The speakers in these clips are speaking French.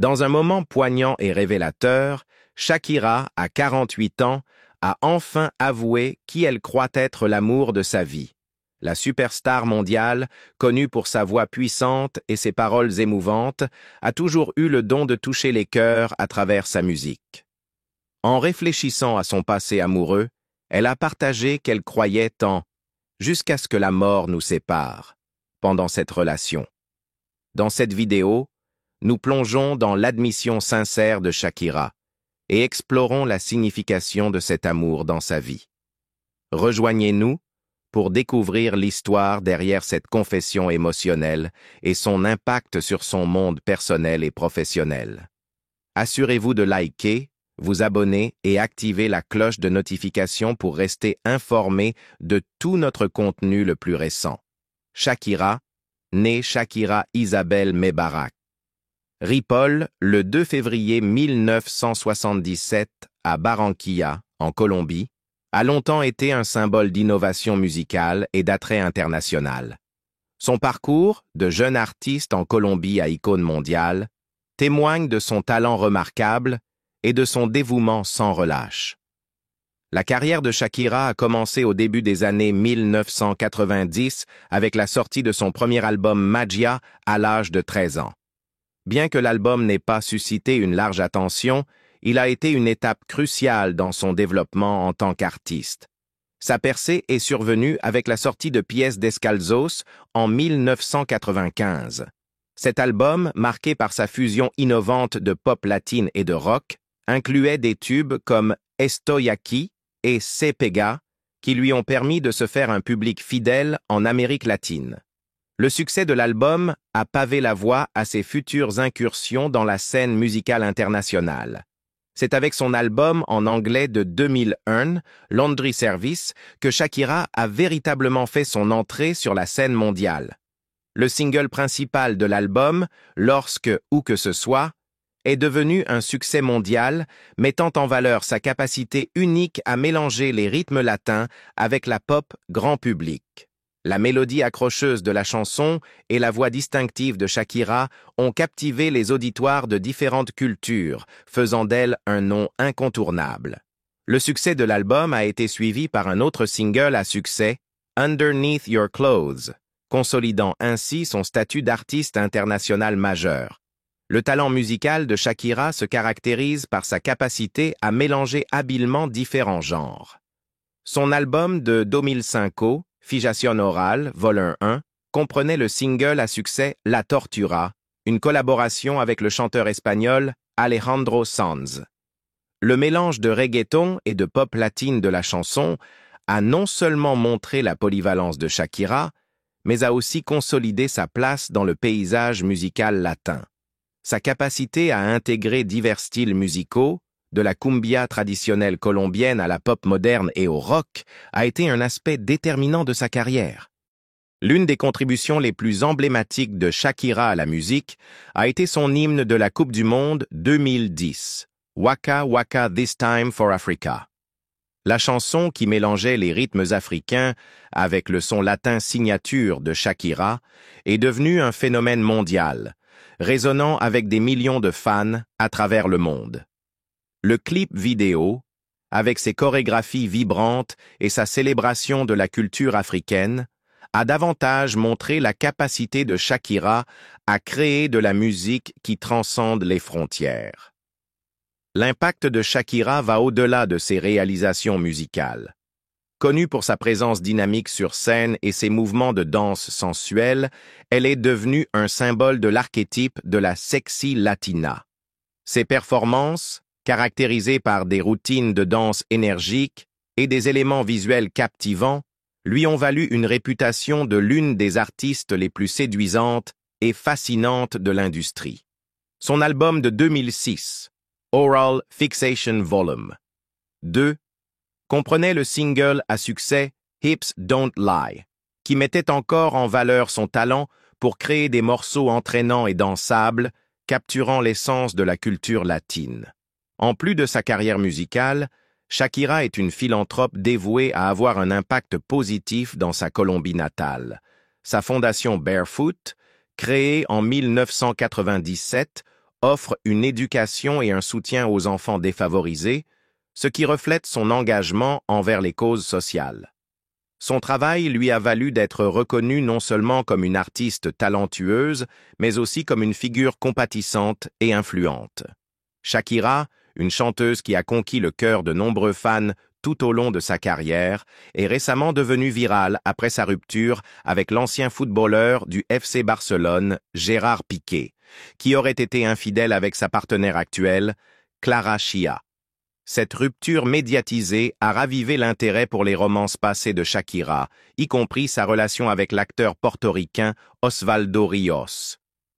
Dans un moment poignant et révélateur, Shakira, à 48 ans, a enfin avoué qui elle croit être l'amour de sa vie. La superstar mondiale, connue pour sa voix puissante et ses paroles émouvantes, a toujours eu le don de toucher les cœurs à travers sa musique. En réfléchissant à son passé amoureux, elle a partagé qu'elle croyait tant, jusqu'à ce que la mort nous sépare, pendant cette relation. Dans cette vidéo, nous plongeons dans l'admission sincère de Shakira et explorons la signification de cet amour dans sa vie. Rejoignez-nous pour découvrir l'histoire derrière cette confession émotionnelle et son impact sur son monde personnel et professionnel. Assurez-vous de liker, vous abonner et activer la cloche de notification pour rester informé de tout notre contenu le plus récent. Shakira, née Shakira Isabel Mebarak. Ripoll, le 2 février 1977, à Barranquilla, en Colombie, a longtemps été un symbole d'innovation musicale et d'attrait international. Son parcours, de jeune artiste en Colombie à icône mondiale, témoigne de son talent remarquable et de son dévouement sans relâche. La carrière de Shakira a commencé au début des années 1990 avec la sortie de son premier album Magia à l'âge de 13 ans. Bien que l'album n'ait pas suscité une large attention, il a été une étape cruciale dans son développement en tant qu'artiste. Sa percée est survenue avec la sortie de Pies Descalzos en 1995. Cet album, marqué par sa fusion innovante de pop latine et de rock, incluait des tubes comme Estoy aquí et Se pega, qui lui ont permis de se faire un public fidèle en Amérique latine. Le succès de l'album a pavé la voie à ses futures incursions dans la scène musicale internationale. C'est avec son album en anglais de 2001, Laundry Service, que Shakira a véritablement fait son entrée sur la scène mondiale. Le single principal de l'album, Lorsque ou que ce soit, est devenu un succès mondial, mettant en valeur sa capacité unique à mélanger les rythmes latins avec la pop grand public. La mélodie accrocheuse de la chanson et la voix distinctive de Shakira ont captivé les auditoires de différentes cultures, faisant d'elle un nom incontournable. Le succès de l'album a été suivi par un autre single à succès, Underneath Your Clothes, consolidant ainsi son statut d'artiste international majeur. Le talent musical de Shakira se caractérise par sa capacité à mélanger habilement différents genres. Son album de 2005, Fijación Oral, Vol 1, comprenait le single à succès La Tortura, une collaboration avec le chanteur espagnol Alejandro Sanz. Le mélange de reggaeton et de pop latine de la chanson a non seulement montré la polyvalence de Shakira, mais a aussi consolidé sa place dans le paysage musical latin. Sa capacité à intégrer divers styles musicaux, de la cumbia traditionnelle colombienne à la pop moderne et au rock, a été un aspect déterminant de sa carrière. L'une des contributions les plus emblématiques de Shakira à la musique a été son hymne de la Coupe du Monde 2010, Waka Waka This Time for Africa. La chanson, qui mélangeait les rythmes africains avec le son latin signature de Shakira, est devenue un phénomène mondial, résonnant avec des millions de fans à travers le monde. Le clip vidéo, avec ses chorégraphies vibrantes et sa célébration de la culture africaine, a davantage montré la capacité de Shakira à créer de la musique qui transcende les frontières. L'impact de Shakira va au-delà de ses réalisations musicales. Connue pour sa présence dynamique sur scène et ses mouvements de danse sensuelle, elle est devenue un symbole de l'archétype de la sexy latina. Ses performances, caractérisées par des routines de danse énergiques et des éléments visuels captivants, lui ont valu une réputation de l'une des artistes les plus séduisantes et fascinantes de l'industrie. Son album de 2006, Oral Fixation Volume 2, comprenait le single à succès Hips Don't Lie, qui mettait encore en valeur son talent pour créer des morceaux entraînants et dansables, capturant l'essence de la culture latine. En plus de sa carrière musicale, Shakira est une philanthrope dévouée à avoir un impact positif dans sa Colombie natale. Sa fondation Barefoot, créée en 1997, offre une éducation et un soutien aux enfants défavorisés, ce qui reflète son engagement envers les causes sociales. Son travail lui a valu d'être reconnue non seulement comme une artiste talentueuse, mais aussi comme une figure compatissante et influente. Shakira, une chanteuse qui a conquis le cœur de nombreux fans tout au long de sa carrière, est récemment devenue virale après sa rupture avec l'ancien footballeur du FC Barcelone, Gérard Piqué, qui aurait été infidèle avec sa partenaire actuelle, Clara Chia. Cette rupture médiatisée a ravivé l'intérêt pour les romances passées de Shakira, y compris sa relation avec l'acteur portoricain Osvaldo Ríos.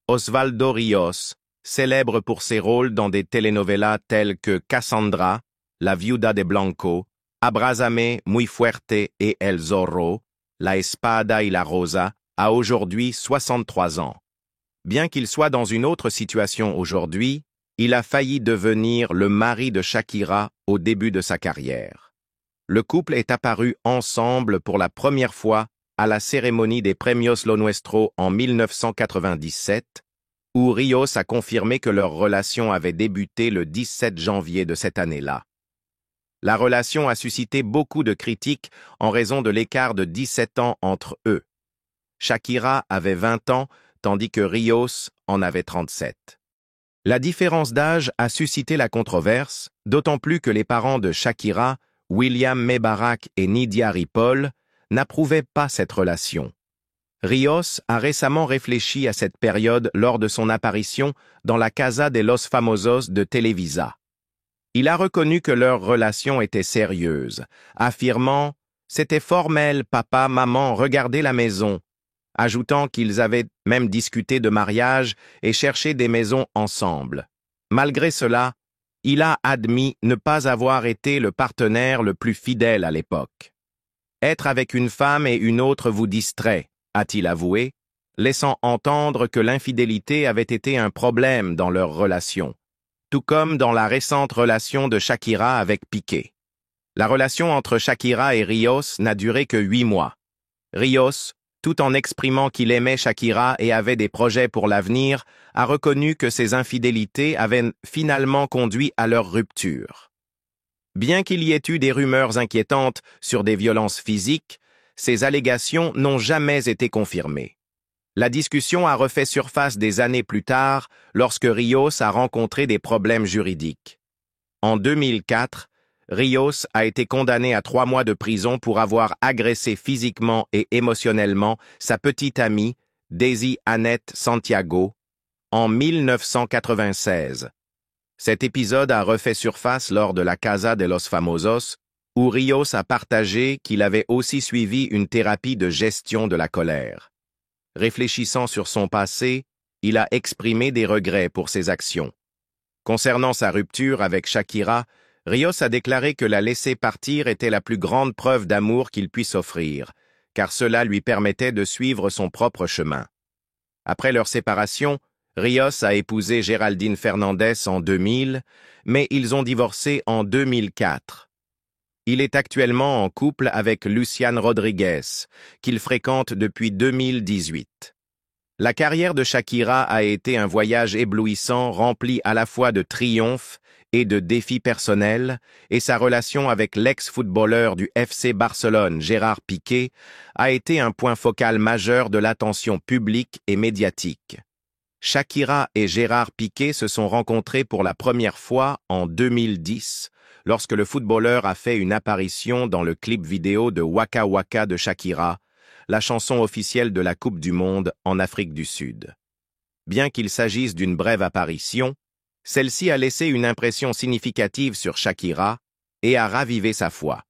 Osvaldo Ríos, célèbre pour ses rôles dans des telenovelas telles que Cassandra, La Viuda de Blanco, Abrázame muy fuerte et El Zorro, La Espada y la Rosa, a aujourd'hui 63 ans. Bien qu'il soit dans une autre situation aujourd'hui, il a failli devenir le mari de Shakira au début de sa carrière. Le couple est apparu ensemble pour la première fois à la cérémonie des Premios Lo Nuestro en 1997, où Ríos a confirmé que leur relation avait débuté le 17 janvier de cette année-là. La relation a suscité beaucoup de critiques en raison de l'écart de 17 ans entre eux. Shakira avait 20 ans, tandis que Ríos en avait 37. La différence d'âge a suscité la controverse, d'autant plus que les parents de Shakira, William Mebarak et Nidia Ripoll, n'approuvaient pas cette relation. Ríos a récemment réfléchi à cette période lors de son apparition dans la Casa de los Famosos de Televisa. Il a reconnu que leur relation était sérieuse, affirmant « C'était formel, papa, maman, regardez la maison », ajoutant qu'ils avaient même discuté de mariage et cherché des maisons ensemble. Malgré cela, il a admis ne pas avoir été le partenaire le plus fidèle à l'époque. « Être avec une femme et une autre vous distrait », a-t-il avoué, laissant entendre que l'infidélité avait été un problème dans leur relation, tout comme dans la récente relation de Shakira avec Piqué. La relation entre Shakira et Ríos n'a duré que 8 mois. Ríos, tout en exprimant qu'il aimait Shakira et avait des projets pour l'avenir, a reconnu que ces infidélités avaient finalement conduit à leur rupture. Bien qu'il y ait eu des rumeurs inquiétantes sur des violences physiques, ces allégations n'ont jamais été confirmées. La discussion a refait surface des années plus tard lorsque Ríos a rencontré des problèmes juridiques. En 2004, Ríos a été condamné à 3 mois de prison pour avoir agressé physiquement et émotionnellement sa petite amie, Daisy Annette Santiago, en 1996. Cet épisode a refait surface lors de la Casa de los Famosos, où Ríos a partagé qu'il avait aussi suivi une thérapie de gestion de la colère. Réfléchissant sur son passé, il a exprimé des regrets pour ses actions. Concernant sa rupture avec Shakira, Ríos a déclaré que la laisser partir était la plus grande preuve d'amour qu'il puisse offrir, car cela lui permettait de suivre son propre chemin. Après leur séparation, Ríos a épousé Géraldine Fernández en 2000, mais ils ont divorcé en 2004. Il est actuellement en couple avec Luciane Rodriguez, qu'il fréquente depuis 2018. La carrière de Shakira a été un voyage éblouissant rempli à la fois de triomphes et de défis personnels, et sa relation avec l'ex-footballeur du FC Barcelone, Gérard Piqué, a été un point focal majeur de l'attention publique et médiatique. Shakira et Gérard Piqué se sont rencontrés pour la première fois en 2010, lorsque le footballeur a fait une apparition dans le clip vidéo de Waka Waka de Shakira, la chanson officielle de la Coupe du Monde en Afrique du Sud. Bien qu'il s'agisse d'une brève apparition, celle-ci a laissé une impression significative sur Shakira et a ravivé sa foi.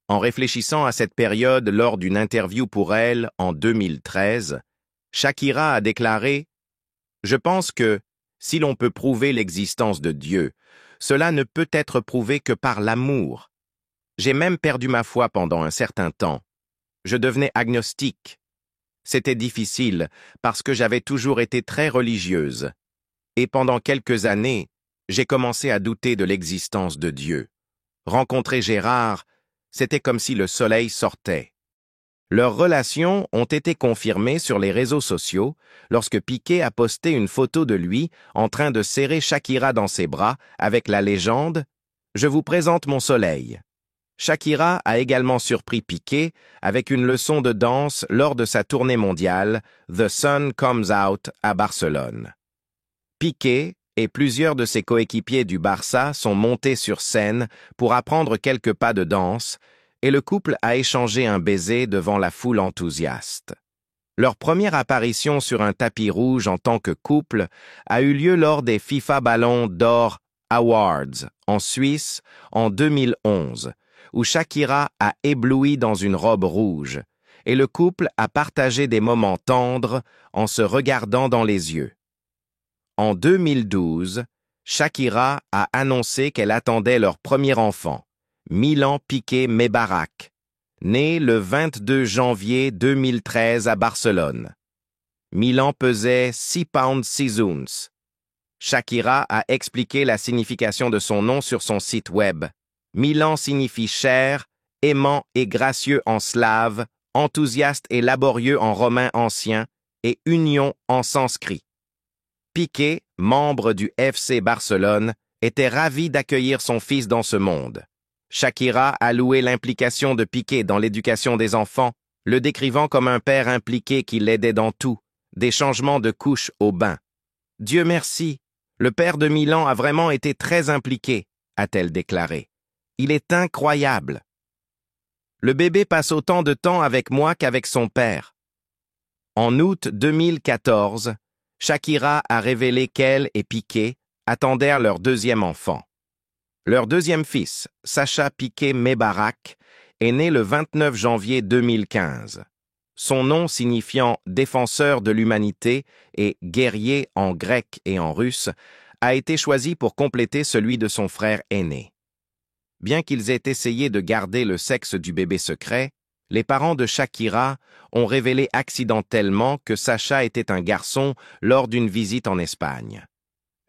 En réfléchissant à cette période lors d'une interview pour elle en 2013, Shakira a déclaré « Je pense que, si l'on peut prouver l'existence de Dieu, cela ne peut être prouvé que par l'amour. J'ai même perdu ma foi pendant un certain temps. Je devenais agnostique. C'était difficile parce que j'avais toujours été très religieuse. Et pendant quelques années, j'ai commencé à douter de l'existence de Dieu. Rencontrer Gérard, c'était comme si le soleil sortait. Leurs relations ont été confirmées sur les réseaux sociaux lorsque Piqué a posté une photo de lui en train de serrer Shakira dans ses bras avec la légende « Je vous présente mon soleil ». Shakira a également surpris Piqué avec une leçon de danse lors de sa tournée mondiale The Sun Comes Out à Barcelone. Piqué et plusieurs de ses coéquipiers du Barça sont montés sur scène pour apprendre quelques pas de danse et le couple a échangé un baiser devant la foule enthousiaste. Leur première apparition sur un tapis rouge en tant que couple a eu lieu lors des FIFA Ballon d'Or Awards en Suisse en 2011, où Shakira a ébloui dans une robe rouge, et le couple a partagé des moments tendres en se regardant dans les yeux. En 2012, Shakira a annoncé qu'elle attendait leur premier enfant, Milan Piqué Mebarak, né le 22 janvier 2013 à Barcelone. Milan pesait 6 pounds 6 ounces. Shakira a expliqué la signification de son nom sur son site web. Milan signifie cher, aimant et gracieux en slave, enthousiaste et laborieux en romain ancien, et union en sanskrit. Piqué, membre du FC Barcelone, était ravi d'accueillir son fils dans ce monde. Shakira a loué l'implication de Piqué dans l'éducation des enfants, le décrivant comme un père impliqué qui l'aidait dans tout, des changements de couches au bain. « Dieu merci, le père de Milan a vraiment été très impliqué », a-t-elle déclaré. « Il est incroyable. Le bébé passe autant de temps avec moi qu'avec son père. » En août 2014, Shakira a révélé qu'elle et Piqué attendirent leur deuxième enfant. Leur deuxième fils, Sacha Piqué Mebarak, est né le 29 janvier 2015. Son nom signifiant « défenseur de l'humanité » et « guerrier » en grec et en russe, a été choisi pour compléter celui de son frère aîné. Bien qu'ils aient essayé de garder le sexe du bébé secret, les parents de Shakira ont révélé accidentellement que Sacha était un garçon lors d'une visite en Espagne.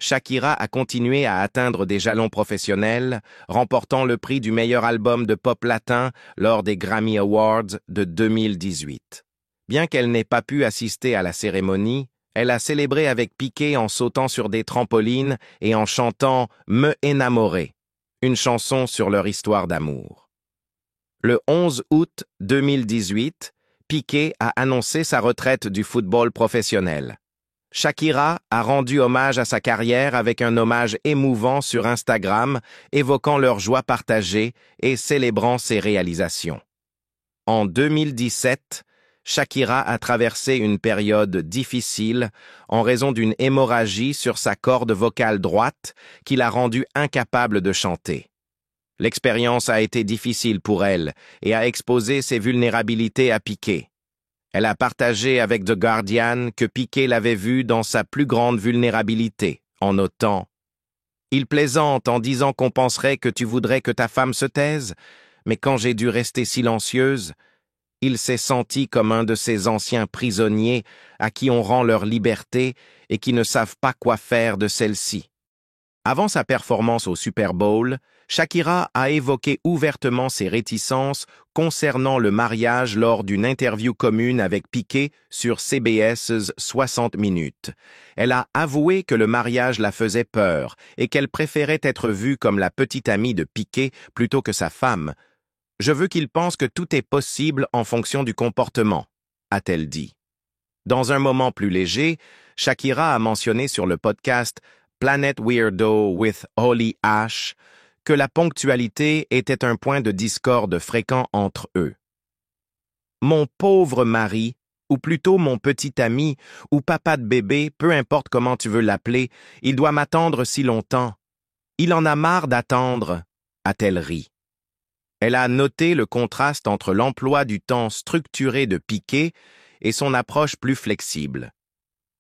Shakira a continué à atteindre des jalons professionnels, remportant le prix du meilleur album de pop latin lors des Grammy Awards de 2018. Bien qu'elle n'ait pas pu assister à la cérémonie, elle a célébré avec Piqué en sautant sur des trampolines et en chantant « Me enamoré », une chanson sur leur histoire d'amour. Le 11 août 2018, Piqué a annoncé sa retraite du football professionnel. Shakira a rendu hommage à sa carrière avec un hommage émouvant sur Instagram, évoquant leur joie partagée et célébrant ses réalisations. En 2017, Shakira a traversé une période difficile en raison d'une hémorragie sur sa corde vocale droite qui l'a rendue incapable de chanter. L'expérience a été difficile pour elle et a exposé ses vulnérabilités à Piqué. Elle a partagé avec The Guardian que Piqué l'avait vue dans sa plus grande vulnérabilité, en notant « Il plaisante en disant qu'on penserait que tu voudrais que ta femme se taise, mais quand j'ai dû rester silencieuse, il s'est senti comme un de ces anciens prisonniers à qui on rend leur liberté et qui ne savent pas quoi faire de celle-ci. » Avant sa performance au Super Bowl, Shakira a évoqué ouvertement ses réticences concernant le mariage lors d'une interview commune avec Piqué sur CBS's 60 minutes. Elle a avoué que le mariage la faisait peur et qu'elle préférait être vue comme la petite amie de Piqué plutôt que sa femme. « Je veux qu'il pense que tout est possible en fonction du comportement », a-t-elle dit. Dans un moment plus léger, Shakira a mentionné sur le podcast Planet Weirdo with Holly Ash que la ponctualité était un point de discorde fréquent entre eux. « Mon pauvre mari, ou plutôt mon petit ami, ou papa de bébé, peu importe comment tu veux l'appeler, il doit m'attendre si longtemps. Il en a marre d'attendre, » a-t-elle ri. Elle a noté le contraste entre l'emploi du temps structuré de Piqué et son approche plus flexible.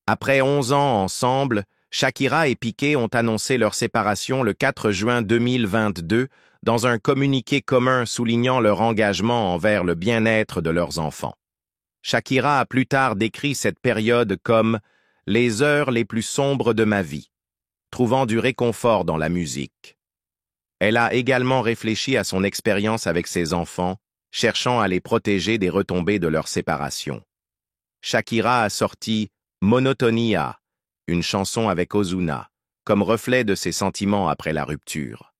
Après 11 ans ensemble, Shakira et Piqué ont annoncé leur séparation le 4 juin 2022 dans un communiqué commun soulignant leur engagement envers le bien-être de leurs enfants. Shakira a plus tard décrit cette période comme « les heures les plus sombres de ma vie », trouvant du réconfort dans la musique. Elle a également réfléchi à son expérience avec ses enfants, cherchant à les protéger des retombées de leur séparation. Shakira a sorti Monotonia, une chanson avec Ozuna, comme reflet de ses sentiments après la rupture.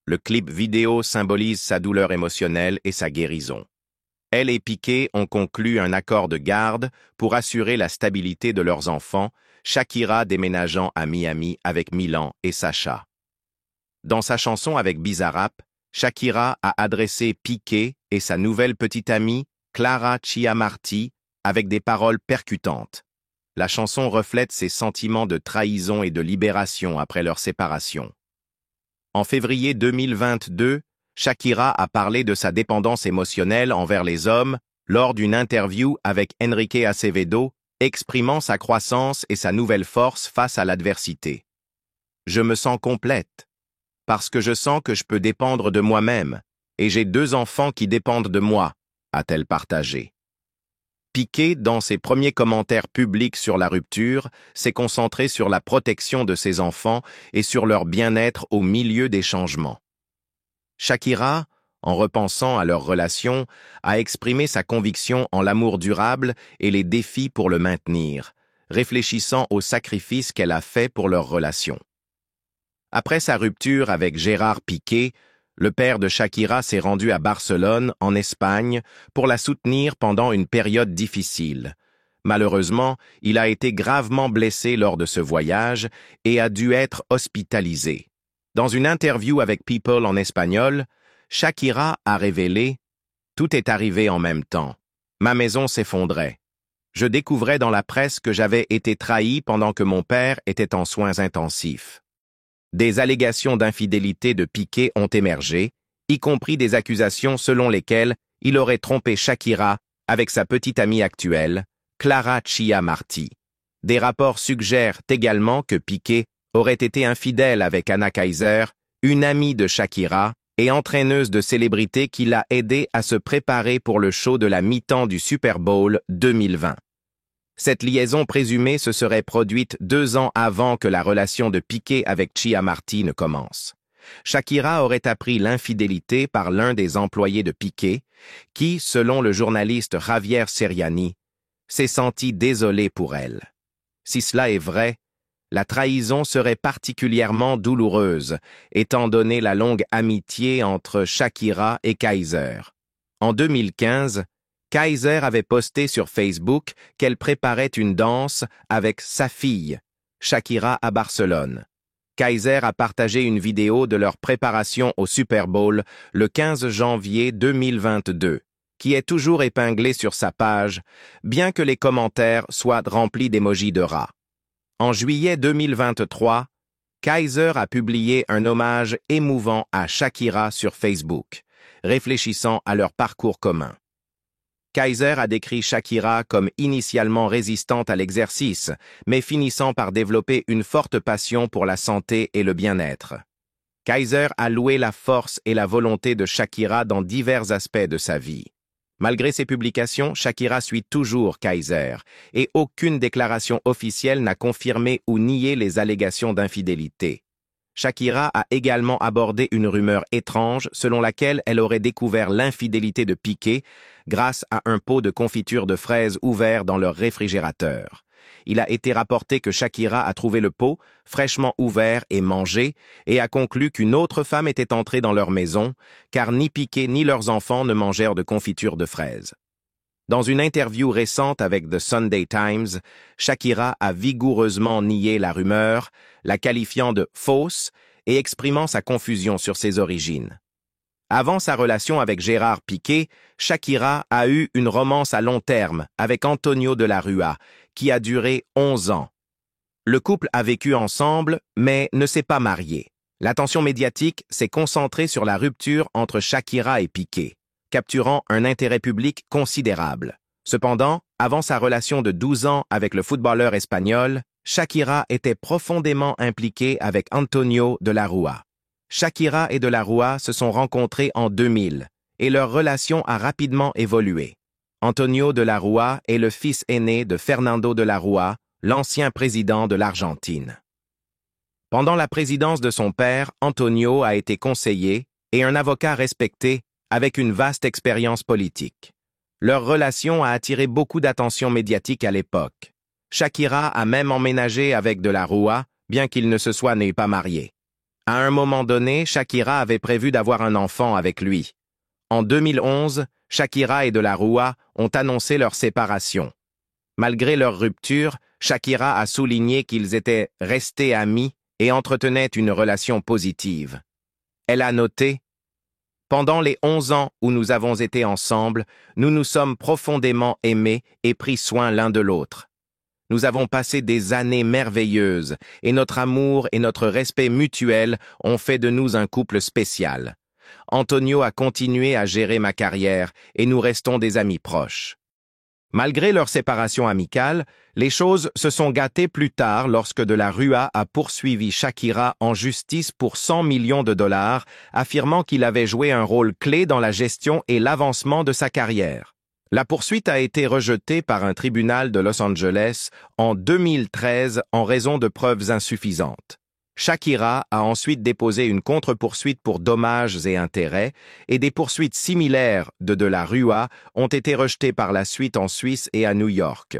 Le clip vidéo symbolise sa douleur émotionnelle et sa guérison. Elle et Piqué ont conclu un accord de garde pour assurer la stabilité de leurs enfants, Shakira déménageant à Miami avec Milan et Sacha. Dans sa chanson avec Bizarrap, Shakira a adressé Piqué et sa nouvelle petite amie, Clara Chiamarty, avec des paroles percutantes. La chanson reflète ses sentiments de trahison et de libération après leur séparation. En février 2022, Shakira a parlé de sa dépendance émotionnelle envers les hommes lors d'une interview avec Enrique Acevedo, exprimant sa croissance et sa nouvelle force face à l'adversité. « Je me sens complète, parce que je sens que je peux dépendre de moi-même, et j'ai 2 enfants qui dépendent de moi », a-t-elle partagé. Piqué, dans ses premiers commentaires publics sur la rupture, s'est concentré sur la protection de ses enfants et sur leur bien-être au milieu des changements. Shakira, en repensant à leur relation, a exprimé sa conviction en l'amour durable et les défis pour le maintenir, réfléchissant aux sacrifices qu'elle a faits pour leur relation. Après sa rupture avec Gérard Piqué, le père de Shakira s'est rendu à Barcelone, en Espagne, pour la soutenir pendant une période difficile. Malheureusement, il a été gravement blessé lors de ce voyage et a dû être hospitalisé. Dans une interview avec People en espagnol, Shakira a révélé « Tout est arrivé en même temps. Ma maison s'effondrait. Je découvrais dans la presse que j'avais été trahi pendant que mon père était en soins intensifs. » Des allégations d'infidélité de Piqué ont émergé, y compris des accusations selon lesquelles il aurait trompé Shakira avec sa petite amie actuelle, Clara Chiamarty. Des rapports suggèrent également que Piqué aurait été infidèle avec Anna Kaiser, une amie de Shakira et entraîneuse de célébrités qui l'a aidé à se préparer pour le show de la mi-temps du Super Bowl 2020. Cette liaison présumée se serait produite 2 ans avant que la relation de Piqué avec Chiamarty ne commence. Shakira aurait appris l'infidélité par l'un des employés de Piqué, qui, selon le journaliste Javier Seriani, s'est senti désolé pour elle. Si cela est vrai, la trahison serait particulièrement douloureuse, étant donné la longue amitié entre Shakira et Kaiser. En 2015, Kaiser avait posté sur Facebook qu'elle préparait une danse avec sa fille, Shakira à Barcelone. Kaiser a partagé une vidéo de leur préparation au Super Bowl le 15 janvier 2022, qui est toujours épinglée sur sa page, bien que les commentaires soient remplis d'émojis de rats. En juillet 2023, Kaiser a publié un hommage émouvant à Shakira sur Facebook, réfléchissant à leur parcours commun. Kaiser a décrit Shakira comme initialement résistante à l'exercice, mais finissant par développer une forte passion pour la santé et le bien-être. Kaiser a loué la force et la volonté de Shakira dans divers aspects de sa vie. Malgré ses publications, Shakira suit toujours Kaiser, et aucune déclaration officielle n'a confirmé ou nié les allégations d'infidélité. Shakira a également abordé une rumeur étrange selon laquelle elle aurait découvert l'infidélité de Piqué grâce à un pot de confiture de fraises ouvert dans leur réfrigérateur. Il a été rapporté que Shakira a trouvé le pot, fraîchement ouvert et mangé, et a conclu qu'une autre femme était entrée dans leur maison, car ni Piqué ni leurs enfants ne mangèrent de confiture de fraises. Dans une interview récente avec The Sunday Times, Shakira a vigoureusement nié la rumeur, la qualifiant de fausse et exprimant sa confusion sur ses origines. Avant sa relation avec Gérard Piqué, Shakira a eu une romance à long terme avec Antonio de la Rúa, qui a duré 11 ans. Le couple a vécu ensemble, mais ne s'est pas marié. L'attention médiatique s'est concentrée sur la rupture entre Shakira et Piqué, capturant un intérêt public considérable. Cependant, avant sa relation de 12 ans avec le footballeur espagnol, Shakira était profondément impliquée avec Antonio de la Rúa. Shakira et de la Rúa se sont rencontrés en 2000 et leur relation a rapidement évolué. Antonio de la Rúa est le fils aîné de Fernando de la Rúa, l'ancien président de l'Argentine. Pendant la présidence de son père, Antonio a été conseiller et un avocat respecté avec une vaste expérience politique. Leur relation a attiré beaucoup d'attention médiatique à l'époque. Shakira a même emménagé avec De La Rúa, bien qu'il ne se soit pas marié. À un moment donné, Shakira avait prévu d'avoir un enfant avec lui. En 2011, Shakira et De La Rúa ont annoncé leur séparation. Malgré leur rupture, Shakira a souligné qu'ils étaient restés amis et entretenaient une relation positive. Elle a noté « Pendant les 11 ans où nous avons été ensemble, nous nous sommes profondément aimés et pris soin l'un de l'autre. Nous avons passé des années merveilleuses et notre amour et notre respect mutuel ont fait de nous un couple spécial. Antonio a continué à gérer ma carrière et nous restons des amis proches. » Malgré leur séparation amicale, les choses se sont gâtées plus tard lorsque De La Rúa a poursuivi Shakira en justice pour 100 millions de dollars, affirmant qu'il avait joué un rôle clé dans la gestion et l'avancement de sa carrière. La poursuite a été rejetée par un tribunal de Los Angeles en 2013 en raison de preuves insuffisantes. Shakira a ensuite déposé une contre-poursuite pour dommages et intérêts, et des poursuites similaires de La Rúa ont été rejetées par la suite en Suisse et à New York.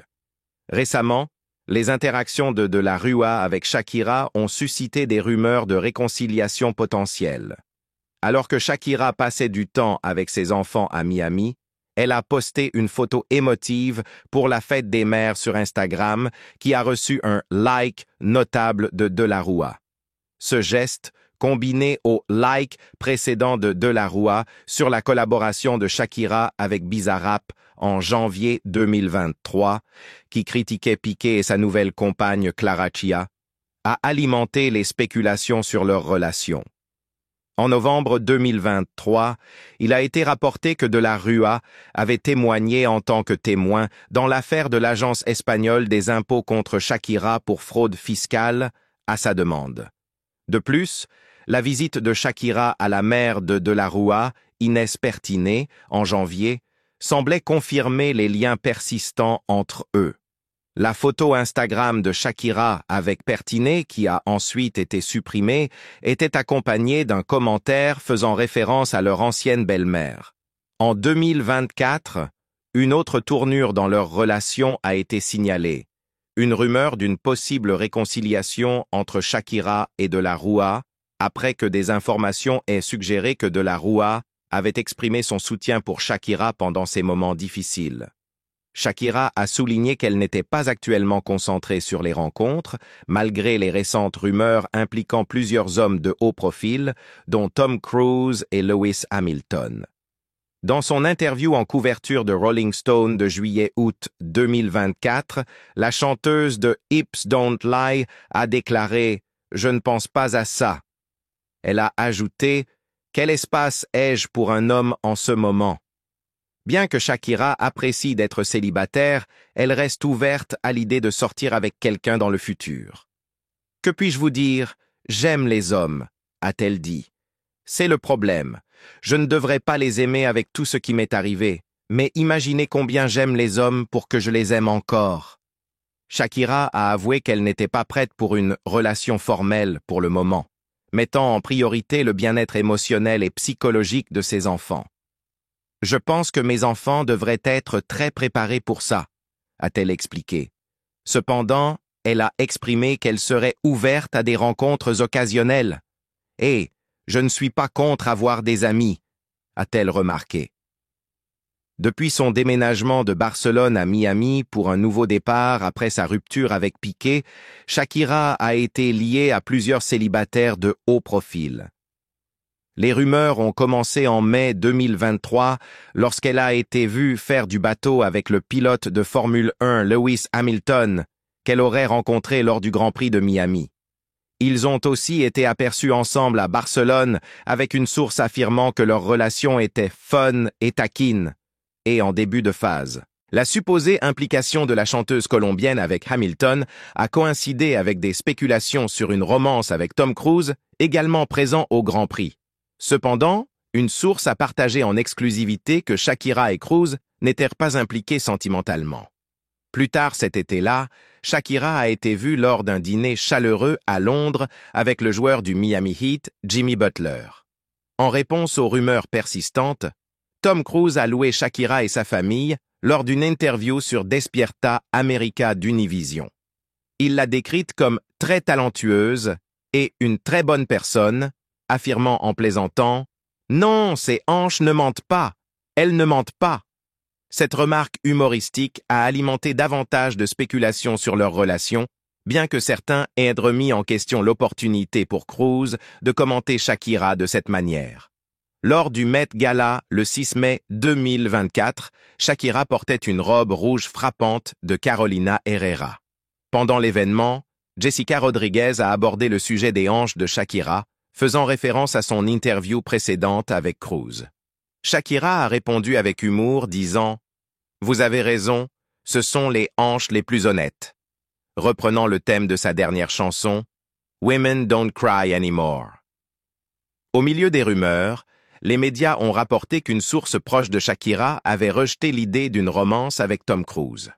Récemment, les interactions de La Rúa avec Shakira ont suscité des rumeurs de réconciliation potentielle. Alors que Shakira passait du temps avec ses enfants à Miami, elle a posté une photo émotive pour la fête des mères sur Instagram qui a reçu un like notable de La Rúa. Ce geste, combiné au like précédent de La Rúa sur la collaboration de Shakira avec Bizarrap en janvier 2023, qui critiquait Piqué et sa nouvelle compagne Clara Chia, a alimenté les spéculations sur leur relation. En novembre 2023, il a été rapporté que De La Rúa avait témoigné en tant que témoin dans l'affaire de l'agence espagnole des impôts contre Shakira pour fraude fiscale à sa demande. De plus, la visite de Shakira à la mère de La Rúa, Inés Pertiné, en janvier, semblait confirmer les liens persistants entre eux. La photo Instagram de Shakira avec Pertiné, qui a ensuite été supprimée, était accompagnée d'un commentaire faisant référence à leur ancienne belle-mère. En 2024, une autre tournure dans leur relation a été signalée. Une rumeur d'une possible réconciliation entre Shakira et De La Rúa, après que des informations aient suggéré que De La Rúa avait exprimé son soutien pour Shakira pendant ces moments difficiles. Shakira a souligné qu'elle n'était pas actuellement concentrée sur les rencontres, malgré les récentes rumeurs impliquant plusieurs hommes de haut profil, dont Tom Cruise et Lewis Hamilton. Dans son interview en couverture de Rolling Stone de juillet-août 2024, la chanteuse de Hips Don't Lie a déclaré « Je ne pense pas à ça ». Elle a ajouté « Quel espace ai-je pour un homme en ce moment ?» Bien que Shakira apprécie d'être célibataire, elle reste ouverte à l'idée de sortir avec quelqu'un dans le futur. « Que puis-je vous dire? J'aime les hommes », a-t-elle dit. « C'est le problème. Je ne devrais pas les aimer avec tout ce qui m'est arrivé, mais imaginez combien j'aime les hommes pour que je les aime encore. » Shakira a avoué qu'elle n'était pas prête pour une relation formelle pour le moment, mettant en priorité le bien-être émotionnel et psychologique de ses enfants. « Je pense que mes enfants devraient être très préparés pour ça, » a-t-elle expliqué. Cependant, elle a exprimé qu'elle serait ouverte à des rencontres occasionnelles. « Et je ne suis pas contre avoir des amis, » a-t-elle remarqué. Depuis son déménagement de Barcelone à Miami pour un nouveau départ après sa rupture avec Piqué, Shakira a été liée à plusieurs célibataires de haut profil. Les rumeurs ont commencé en mai 2023 lorsqu'elle a été vue faire du bateau avec le pilote de Formule 1 Lewis Hamilton, qu'elle aurait rencontré lors du Grand Prix de Miami. Ils ont aussi été aperçus ensemble à Barcelone avec une source affirmant que leur relation était fun et taquine, et en début de phase. La supposée implication de la chanteuse colombienne avec Hamilton a coïncidé avec des spéculations sur une romance avec Tom Cruise, également présent au Grand Prix. Cependant, une source a partagé en exclusivité que Shakira et Cruise n'étaient pas impliqués sentimentalement. Plus tard cet été-là, Shakira a été vue lors d'un dîner chaleureux à Londres avec le joueur du Miami Heat, Jimmy Butler. En réponse aux rumeurs persistantes, Tom Cruise a loué Shakira et sa famille lors d'une interview sur Despierta América d'Univision. Il l'a décrite comme très talentueuse et une très bonne personne, affirmant en plaisantant « Non, ses hanches ne mentent pas, elles ne mentent pas ». Cette remarque humoristique a alimenté davantage de spéculations sur leur relation, bien que certains aient remis en question l'opportunité pour Cruise de commenter Shakira de cette manière. Lors du Met Gala le 6 mai 2024, Shakira portait une robe rouge frappante de Carolina Herrera. Pendant l'événement, Jessica Rodriguez a abordé le sujet des hanches de Shakira, faisant référence à son interview précédente avec Cruise. Shakira a répondu avec humour, disant « Vous avez raison, ce sont les hanches les plus honnêtes », reprenant le thème de sa dernière chanson « Women Don't Cry Anymore ». Au milieu des rumeurs, les médias ont rapporté qu'une source proche de Shakira avait rejeté l'idée d'une romance avec Tom Cruise.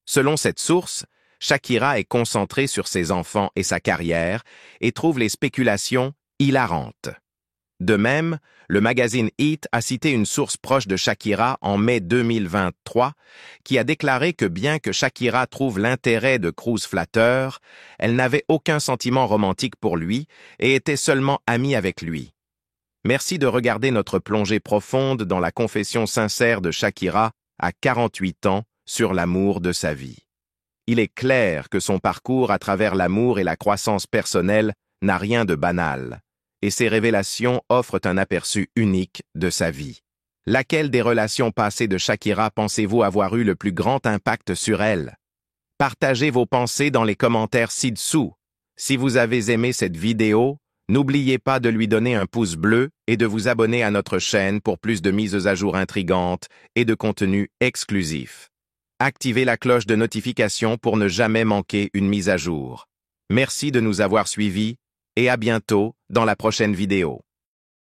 Selon cette source, Shakira est concentrée sur ses enfants et sa carrière et trouve les spéculations hilarantes. De même, le magazine Heat a cité une source proche de Shakira en mai 2023 qui a déclaré que bien que Shakira trouve l'intérêt de Cruise flatteur, elle n'avait aucun sentiment romantique pour lui et était seulement amie avec lui. Merci de regarder notre plongée profonde dans la confession sincère de Shakira à 48 ans sur l'amour de sa vie. Il est clair que son parcours à travers l'amour et la croissance personnelle n'a rien de banal, et ses révélations offrent un aperçu unique de sa vie. Laquelle des relations passées de Shakira pensez-vous avoir eu le plus grand impact sur elle? Partagez vos pensées dans les commentaires ci-dessous. Si vous avez aimé cette vidéo, n'oubliez pas de lui donner un pouce bleu et de vous abonner à notre chaîne pour plus de mises à jour intrigantes et de contenu exclusif. Activez la cloche de notification pour ne jamais manquer une mise à jour. Merci de nous avoir suivis et à bientôt dans la prochaine vidéo.